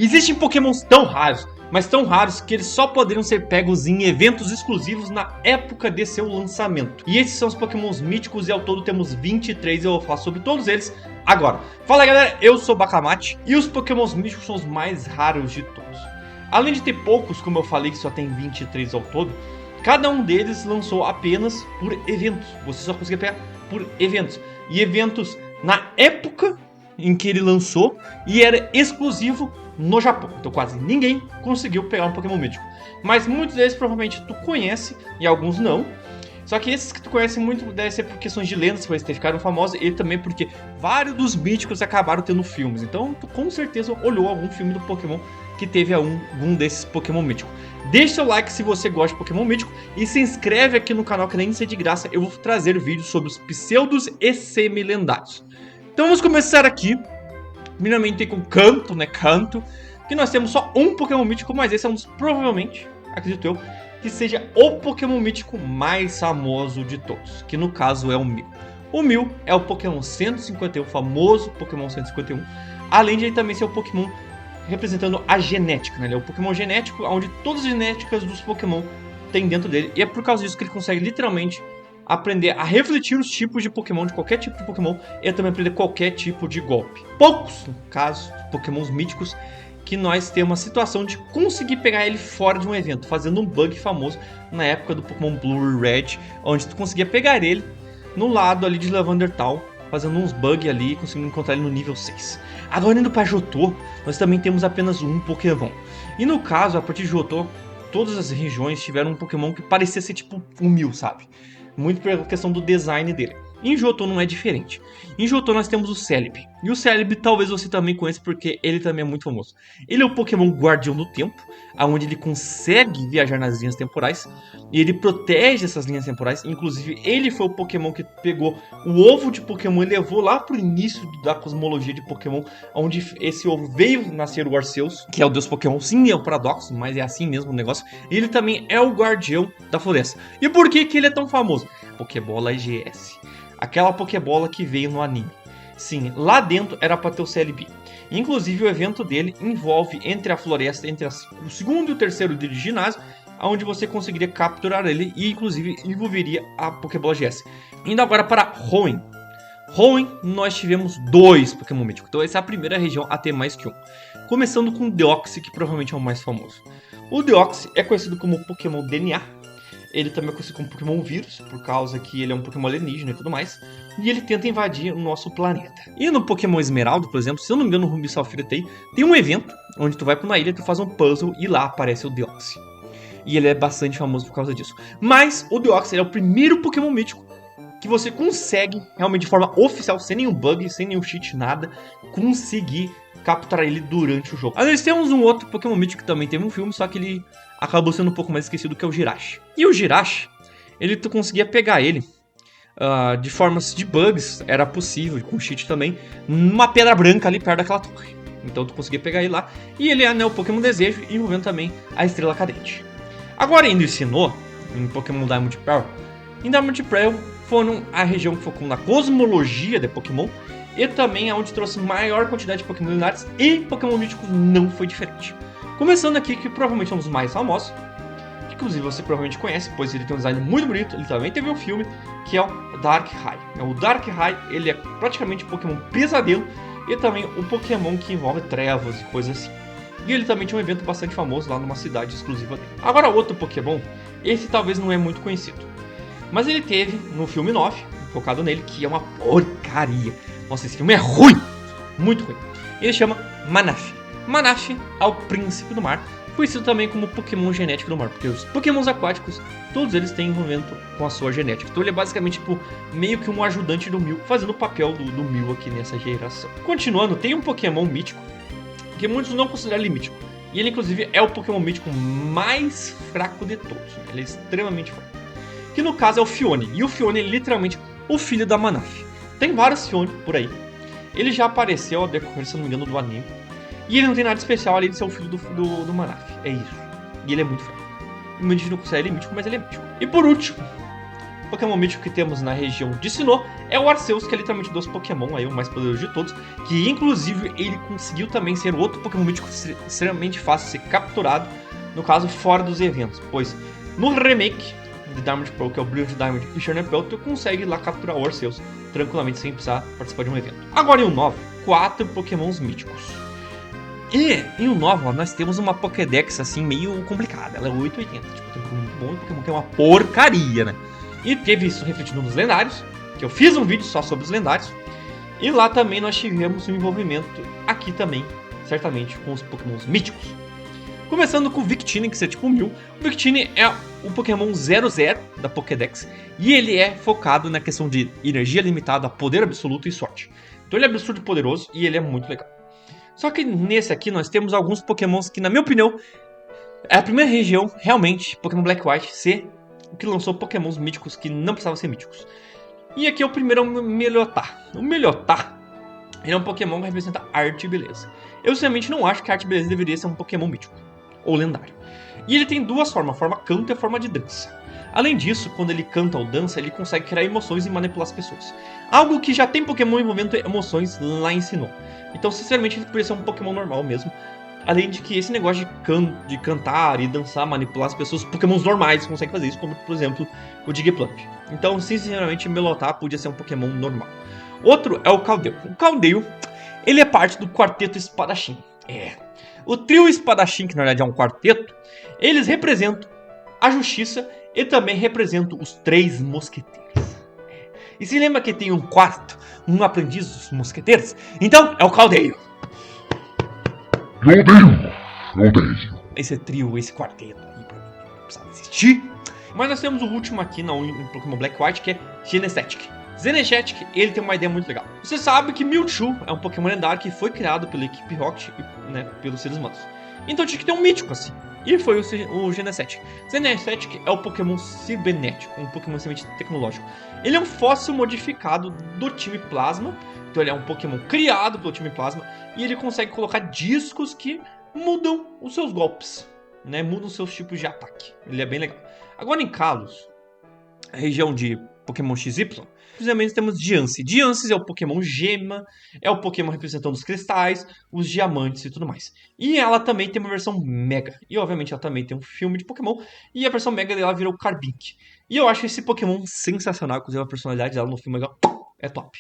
Existem pokémons tão raros, mas tão raros que eles só poderiam ser pegos em eventos exclusivos na época de seu lançamento. E esses são os pokémons míticos e ao todo temos 23 e eu vou falar sobre todos eles agora. Fala galera, eu sou o Bakamati e os pokémons míticos são os mais raros de todos. Além de ter poucos, como eu falei que só tem 23 ao todo, cada um deles lançou apenas por eventos. Você só conseguia pegar por eventos. E eventos na época em que ele lançou e era exclusivo no Japão. Então quase ninguém conseguiu pegar um Pokémon mítico. Mas muitos deles provavelmente tu conhece e alguns não. Só que esses que tu conhece muito deve ser por questões de lendas, que eles ficaram famosos, e também porque vários dos míticos acabaram tendo filmes. Então tu com certeza olhou algum filme do Pokémon que teve algum desses Pokémon míticos. Deixe seu like se você gosta de Pokémon mítico e se inscreve aqui no canal que além de ser de graça eu vou trazer vídeos sobre os pseudos e semi-lendários. Então vamos começar aqui, primeiramente com Kanto, Kanto, que nós temos só um Pokémon mítico, mas esse é um dos, provavelmente, acredito eu, que seja o Pokémon mítico mais famoso de todos, que no caso é o Mew. O Mew é o Pokémon 151, o famoso Pokémon 151, além de ele também ser o Pokémon representando a genética, né? Ele é o Pokémon genético, onde todas as genéticas dos Pokémon tem dentro dele, e é por causa disso que ele consegue literalmente aprender a refletir os tipos de Pokémon, de qualquer tipo de Pokémon, e também aprender qualquer tipo de golpe. Poucos, no caso, Pokémons míticos, que nós temos a situação de conseguir pegar ele fora de um evento, fazendo um bug famoso na época do Pokémon Blue e Red, onde tu conseguia pegar ele no lado ali de Lavender Town, fazendo uns bugs ali e conseguindo encontrar ele no nível 6. Agora indo para Johto, nós também temos apenas um Pokémon. E no caso, a partir de Johto, todas as regiões tiveram um Pokémon que parecia ser tipo um Mew, sabe? Muito pela questão do design dele. Em Johto não é diferente. Em Johto nós temos o Celebi. E o Celebi talvez você também conheça porque ele também é muito famoso. Ele é o Pokémon Guardião do Tempo, onde ele consegue viajar nas linhas temporais. E ele protege essas linhas temporais. Inclusive ele foi o Pokémon que pegou o ovo de Pokémon e levou lá pro início da cosmologia de Pokémon, onde esse ovo veio nascer o Arceus, que é o deus Pokémon. Sim, é um paradoxo, mas é assim mesmo o negócio. E ele também é o guardião da floresta. E por que ele é tão famoso? Pokébola EGS. Aquela Pokébola que veio no anime. Sim, lá dentro era para ter o Celebi. Inclusive o evento dele envolve entre a floresta, entre o segundo e o terceiro dia de ginásio, onde você conseguiria capturar ele e inclusive envolveria a Pokébola GS. Indo agora para Hoenn. Hoenn nós tivemos dois Pokémon míticos, então essa é a primeira região a ter mais que um. Começando com o Deoxys, que provavelmente é o mais famoso. O Deoxys é conhecido como Pokémon DNA. Ele também é conhecido como Pokémon Vírus, por causa que ele é um Pokémon alienígena e tudo mais. E ele tenta invadir o nosso planeta. E no Pokémon Esmeralda, por exemplo, se eu não me engano no Ruby Safira tem um evento onde tu vai para uma ilha, tu faz um puzzle e lá aparece o Deoxys. E ele é bastante famoso por causa disso. Mas o Deoxys é o primeiro Pokémon mítico que você consegue, realmente de forma oficial, sem nenhum bug, sem nenhum cheat, nada, conseguir capturar ele durante o jogo. Às vezes temos um outro Pokémon mítico que também teve um filme, só que ele acabou sendo um pouco mais esquecido, que é o Jirachi. E o Jirachi, tu conseguia pegar ele de formas de bugs, era possível, com cheat também, numa pedra branca ali perto daquela torre. Então tu conseguia pegar ele lá, e ele é o Pokémon Desejo, envolvendo também a Estrela Cadente. Agora indo em Sinnoh, em Pokémon Diamond e Pearl, em Diamond e Pearl foram a região que focou na cosmologia de Pokémon, e também é onde trouxe maior quantidade de Pokémon lendários, e Pokémon míticos não foi diferente. Começando aqui, que provavelmente é um dos mais famosos, que inclusive você provavelmente conhece, pois ele tem um design muito bonito, ele também teve um filme, que é o Darkrai. O Darkrai, ele é praticamente um Pokémon pesadelo, e também um Pokémon que envolve trevas e coisas assim. E ele também tinha um evento bastante famoso lá numa cidade exclusiva dele. Agora outro Pokémon, esse talvez não é muito conhecido, mas ele teve no filme 9, focado nele, que é uma porcaria. Nossa, esse filme é ruim, muito ruim. Ele chama Manaphy. Manaphy é o príncipe do mar, conhecido também como Pokémon genético do mar, porque os Pokémons aquáticos, todos eles têm envolvimento com a sua genética. Então ele é basicamente meio que um ajudante do Mew, fazendo o papel do Mew aqui nessa geração. Continuando, tem um Pokémon mítico, que muitos não consideram ele mítico. E ele inclusive é o Pokémon mítico mais fraco de todos, né? Ele é extremamente fraco. Que no caso é o Phione, e o Phione é literalmente o filho da Manaphy. Tem vários Phione por aí. Ele já apareceu, a decorrer, se não me engano, do anime. E ele não tem nada especial além de ser o filho do Manaphy. É isso. E ele é muito fraco. Muita gente não considera ele mítico, mas ele é mítico. E por último, Pokémon mítico que temos na região de Sinnoh é o Arceus, que é literalmente dos Pokémon, aí, o mais poderoso de todos, que inclusive ele conseguiu também ser outro Pokémon mítico extremamente fácil de ser capturado, no caso fora dos eventos, pois no remake de Diamond Pearl, que é o Brilliant Diamond e Shining Pearl, tu consegue lá capturar o Arceus tranquilamente sem precisar participar de um evento. Agora em Unova, 4 Pokémons míticos. E em Unova nós temos uma Pokédex assim meio complicada, ela é 880, tipo, tem um monte de Pokémon que é uma porcaria, né? E teve isso refletido nos lendários, que eu fiz um vídeo só sobre os lendários. E lá também nós tivemos um envolvimento aqui também, certamente, com os Pokémons míticos. Começando com o Victini, que é tipo 1000. O Victini é o Pokémon 00 da Pokédex. E ele é focado na questão de energia limitada, poder absoluto e sorte. Então ele é absurdo poderoso e ele é muito legal. Só que nesse aqui nós temos alguns Pokémons que, na minha opinião, é a primeira região, realmente, Pokémon Black White, ser o que lançou Pokémons míticos que não precisavam ser míticos. E aqui é o primeiro, o Meliotar. O Meliotar, ele é um Pokémon que representa arte e beleza. Eu sinceramente não acho que a arte e beleza deveria ser um Pokémon mítico ou lendário. E ele tem duas formas, a forma canto e a forma de dança. Além disso, quando ele canta ou dança, ele consegue criar emoções e manipular as pessoas. Algo que já tem Pokémon envolvendo emoções lá em Sinnoh. Então, sinceramente, ele poderia ser um Pokémon normal mesmo. Além de que esse negócio de cantar e dançar, manipular as pessoas, Pokémons normais conseguem fazer isso, como, por exemplo, o Diglett. Então, sinceramente, o Meliotar podia ser um Pokémon normal. Outro é o Caldeu. O Caldeu, ele é parte do Quarteto Espadachim. O trio Espadachim, que na verdade é um quarteto, eles representam a justiça e também representam os 3 mosqueteiros. E se lembra que tem um quarto, um aprendiz dos mosqueteiros? Então, é o Caldeio. Eu odeio. Esse trio, esse quarteto aí pra mim não precisava existir. Mas nós temos o último aqui no Pokémon Black White, que é Genesectic. Genesectic, ele tem uma ideia muito legal. Você sabe que Mewtwo é um Pokémon lendário que foi criado pela equipe Rocket, né, pelos seres humanos. Então tinha que ter um mítico assim. E foi o Genesectic. Genesectic é o Pokémon cibernético, um Pokémon extremamente tecnológico. Ele é um fóssil modificado do time Plasma. Então ele é um Pokémon criado pelo time Plasma. E ele consegue colocar discos que mudam os seus golpes, né? Mudam os seus tipos de ataque. Ele é bem legal. Agora em Kalos, a região de Pokémon XY, precisamente temos Diancie. Diancie é o Pokémon Gema, é o Pokémon representando os cristais, os diamantes e tudo mais. E ela também tem uma versão Mega. E obviamente ela também tem um filme de Pokémon. E a versão Mega dela virou Carbink. E eu acho esse Pokémon sensacional, inclusive a personalidade dela no filme é top.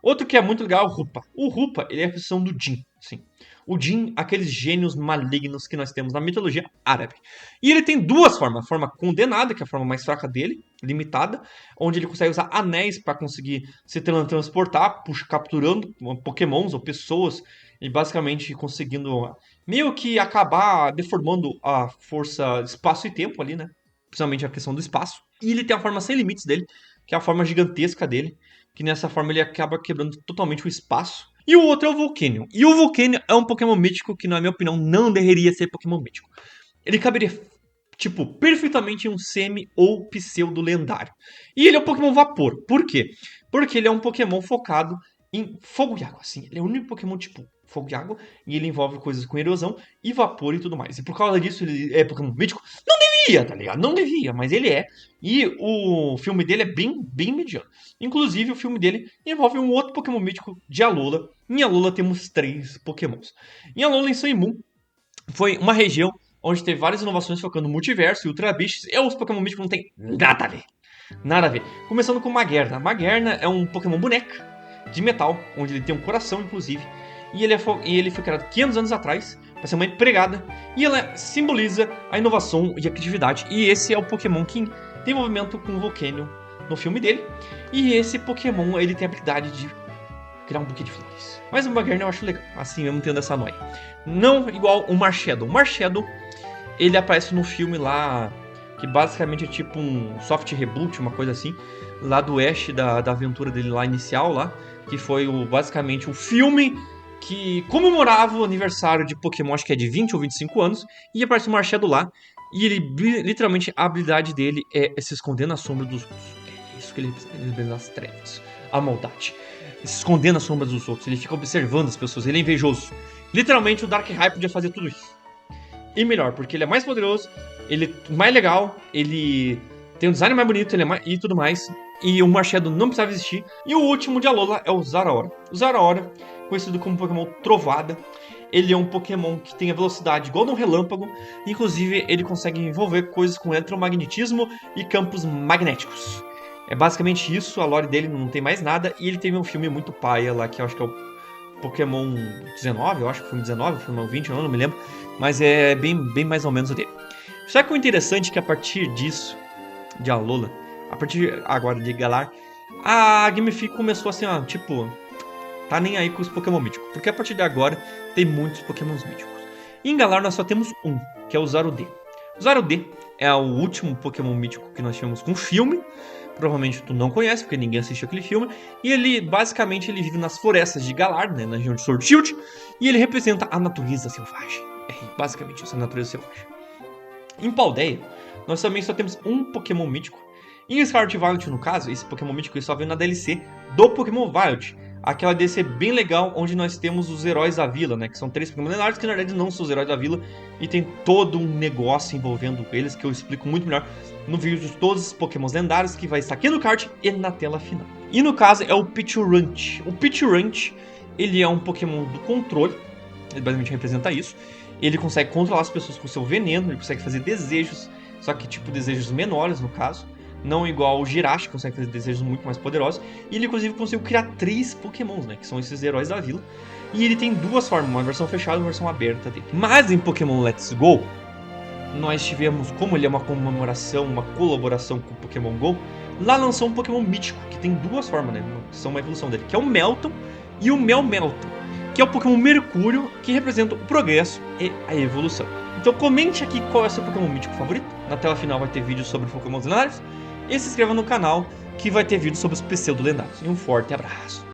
Outro que é muito legal é o Rupa. O Rupa, ele é a versão do Jin, sim. O Jin, aqueles gênios malignos que nós temos na mitologia árabe. E ele tem duas formas. A forma condenada, que é a forma mais fraca dele, limitada, onde ele consegue usar anéis para conseguir se transportar, capturando pokémons ou pessoas, e basicamente conseguindo meio que acabar deformando a força espaço e tempo ali, né? Principalmente a questão do espaço. E ele tem a forma sem limites dele, que é a forma gigantesca dele, que nessa forma ele acaba quebrando totalmente o espaço. E o outro é o Volcanion. E o Volcanion é um Pokémon mítico que, na minha opinião, não deveria ser Pokémon mítico. Ele caberia, tipo, perfeitamente em um semi ou pseudo lendário. E ele é um Pokémon Vapor. Por quê? Porque ele é um Pokémon focado em fogo e água. Assim, ele é o único Pokémon tipo fogo e água. E ele envolve coisas com erosão e vapor e tudo mais. E por causa disso ele é Pokémon mítico. Não devia, tá ligado? Não devia, mas ele é. E o filme dele é bem mediano. Inclusive, o filme dele envolve um outro Pokémon mítico de Alola. Em Alola temos 3 Pokémons. Em Alola, em Sun e Moon, foi uma região onde teve várias inovações focando no multiverso e Ultra Beasts. E os Pokémon míticos não tem nada a ver. Nada a ver. Começando com Magerna. Magerna é um Pokémon boneca de metal, onde ele tem um coração, inclusive. E ele foi criado 500 anos atrás para ser uma empregada. E ela simboliza a inovação e a criatividade. E esse é o Pokémon que tem envolvimento com o Volcanion no filme dele. E esse Pokémon, ele tem a habilidade de criar um buquê de flores. Mas o Magerna eu acho legal, assim mesmo tendo essa noia. Não igual o Marshadow. O Marshadow, ele aparece no filme lá, que basicamente é tipo um soft reboot, uma coisa assim, lá do Ash, da aventura dele lá inicial, lá, que foi basicamente um filme que comemorava o aniversário de Pokémon, acho que é de 20 ou 25 anos, e aparece o Marshadow lá, e ele, literalmente, a habilidade dele é se esconder na sombra dos outros. É isso que ele representa, as trevas, a maldade. Ele se esconder na sombra dos outros, ele fica observando as pessoas, ele é invejoso. Literalmente, o Darkrai podia fazer tudo isso. E melhor, porque ele é mais poderoso, ele é mais legal, ele Tem um design mais bonito e tudo mais. E o Marshadow não precisava existir. E o último de Alola é o Zeraora. O Zeraora, conhecido como Pokémon Trovada, ele é um Pokémon que tem a velocidade igual de um relâmpago. Inclusive, ele consegue envolver coisas com eletromagnetismo e campos magnéticos. É basicamente isso, a lore dele não tem mais nada. E ele teve um filme muito paia lá, que eu acho que é o Pokémon 19, eu acho que foi 19, foi 20, eu não me lembro. Mas é bem mais ou menos o dele. Só que o interessante é que a partir disso, de Alola, a partir agora de Galar, a Game Freak começou assim, ó, tipo, tá nem aí com os Pokémon míticos, porque a partir de agora tem muitos Pokémons míticos. E em Galar nós só temos um, que é o Zarude. O Zarude é o último Pokémon mítico que nós tivemos com filme. Provavelmente tu não conhece, porque ninguém assistiu aquele filme. E ele, basicamente, ele vive nas florestas de Galar, né, na região de Sword Shield, e ele representa a natureza selvagem. É basicamente isso, a natureza selvagem. Em Paldea, nós também só temos um Pokémon mítico. Em Scarlet Violet, no caso, esse Pokémon mítico ele só veio na DLC do Pokémon Violet. Aquela DLC bem legal, onde nós temos os heróis da vila, né? Que são 3 Pokémon lendários, que na verdade não são os heróis da vila. E tem todo um negócio envolvendo eles, que eu explico muito melhor no vídeo de todos os Pokémons lendários, que vai estar aqui no card e na tela final. E no caso é o Pichurant. O Pichurant, ele é um Pokémon do controle, ele basicamente representa isso. Ele consegue controlar as pessoas com seu veneno, ele consegue fazer desejos, só que tipo desejos menores no caso. Não igual o Jirachi, que consegue fazer desejos muito mais poderosos. E ele inclusive conseguiu criar 3 Pokémons, né? Que são esses heróis da vila. E ele tem 2 formas, uma versão fechada e uma versão aberta dele. Mas em Pokémon Let's Go, nós tivemos, como ele é uma comemoração, uma colaboração com o Pokémon GO, lá lançou um Pokémon mítico, que tem 2 formas, né? Que são uma evolução dele, que é o Melton e o Melmetal, que é o Pokémon Mercúrio, que representa o progresso e a evolução. Então comente aqui qual é o seu Pokémon mítico favorito. Na tela final vai ter vídeo sobre Pokémon lendários. E se inscreva no canal, que vai ter vídeo sobre os pseudo lendários. E um forte abraço.